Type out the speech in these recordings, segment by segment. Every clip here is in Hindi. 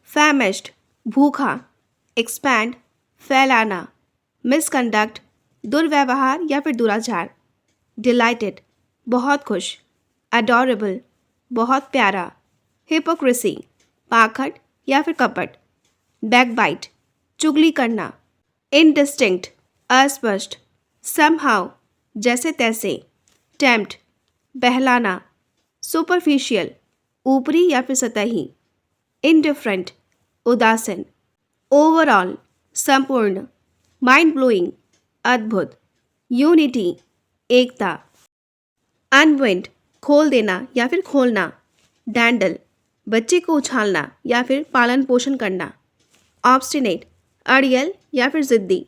famished भूखा, expand फैलाना, misconduct दुर्व्यवहार या फिर दुराचार, delighted बहुत खुश, adorable बहुत प्यारा, hypocrisy पाखंड या फिर कपट, backbite चुगली करना, indistinct अस्पष्ट, somehow जैसे तैसे, tempt बहलाना, superficial ऊपरी या फिर सतही, indifferent उदासीन, ओवरऑल संपूर्ण, माइंड ब्लोइंग अद्भुत, यूनिटी एकता, अनविंड खोल देना या फिर खोलना, डैंडल बच्चे को उछालना या फिर पालन पोषण करना, ऑब्स्टिनेट अड़ियल या फिर जिद्दी,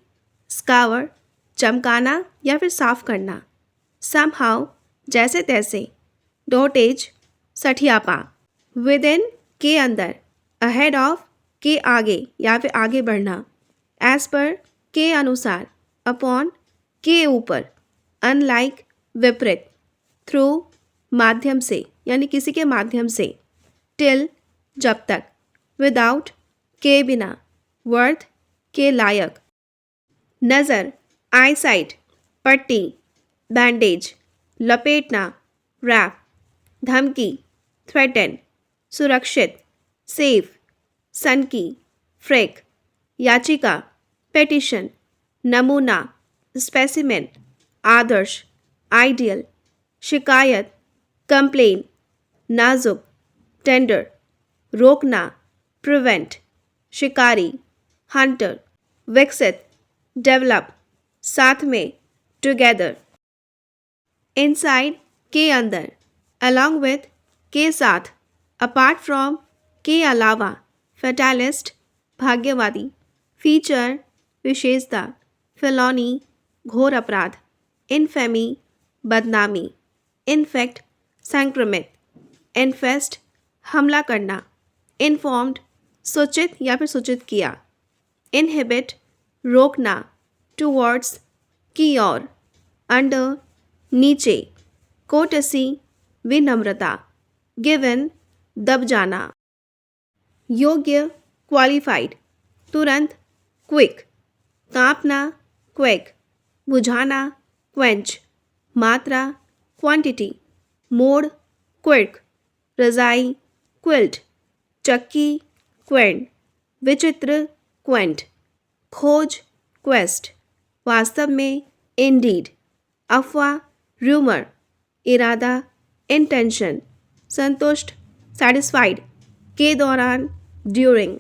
स्कावर चमकाना या फिर साफ करना, समहाउ जैसे तैसे, डोटेज सठियापा, विद इन के अंदर, अहेड ऑफ के आगे या फिर आगे बढ़ना, एज पर के अनुसार, अपॉन के ऊपर, अनलाइक विपरीत, थ्रू माध्यम से यानी किसी के माध्यम से, टिल जब तक, विदाउट के बिना, वर्थ के लायक, नज़र आईसाइट पट्टी, बैंडेज लपेटना, रैप, धमकी थ्रेटन, सुरक्षित सेफ, सनकी फ्रेक, याचिका पेटिशन, नमूना स्पेसिमेन, आदर्श आइडियल, शिकायत कंप्लेन, नाजुक टेंडर, रोकना प्रिवेंट, शिकारी हंटर, विकसित डेवलप, साथ में टुगेदर, इनसाइड के अंदर, अलॉन्ग विथ के साथ, अपार्ट फ्रॉम के अलावा, फैटालिस्ट भाग्यवादी, फीचर विशेषता, फेलोनी घोर अपराध, इनफेमी बदनामी, इन्फेक्ट संक्रमित, इन्फेस्ट हमला करना, इन्फॉर्म्ड सूचित या फिर सूचित किया, इनहिबिट रोकना, टुवर्ड्स की ओर, अंडर नीचे, कोर्टेसी विनम्रता, गिवन दब जाना, योग्य क्वालिफाइड, तुरंत क्विक, कांपना क्वेक, बुझाना क्वेंच, मात्रा क्वांटिटी, मोड़ क्विक, रजाई क्विल्ट, चक्की क्वेंट, विचित्र क्वेंट, खोज क्वेस्ट, वास्तव में इंडीड, अफवाह रूमर, इरादा इंटेंशन, संतुष्ट सेटिस्फाइड, के दौरान ड्यूरिंग,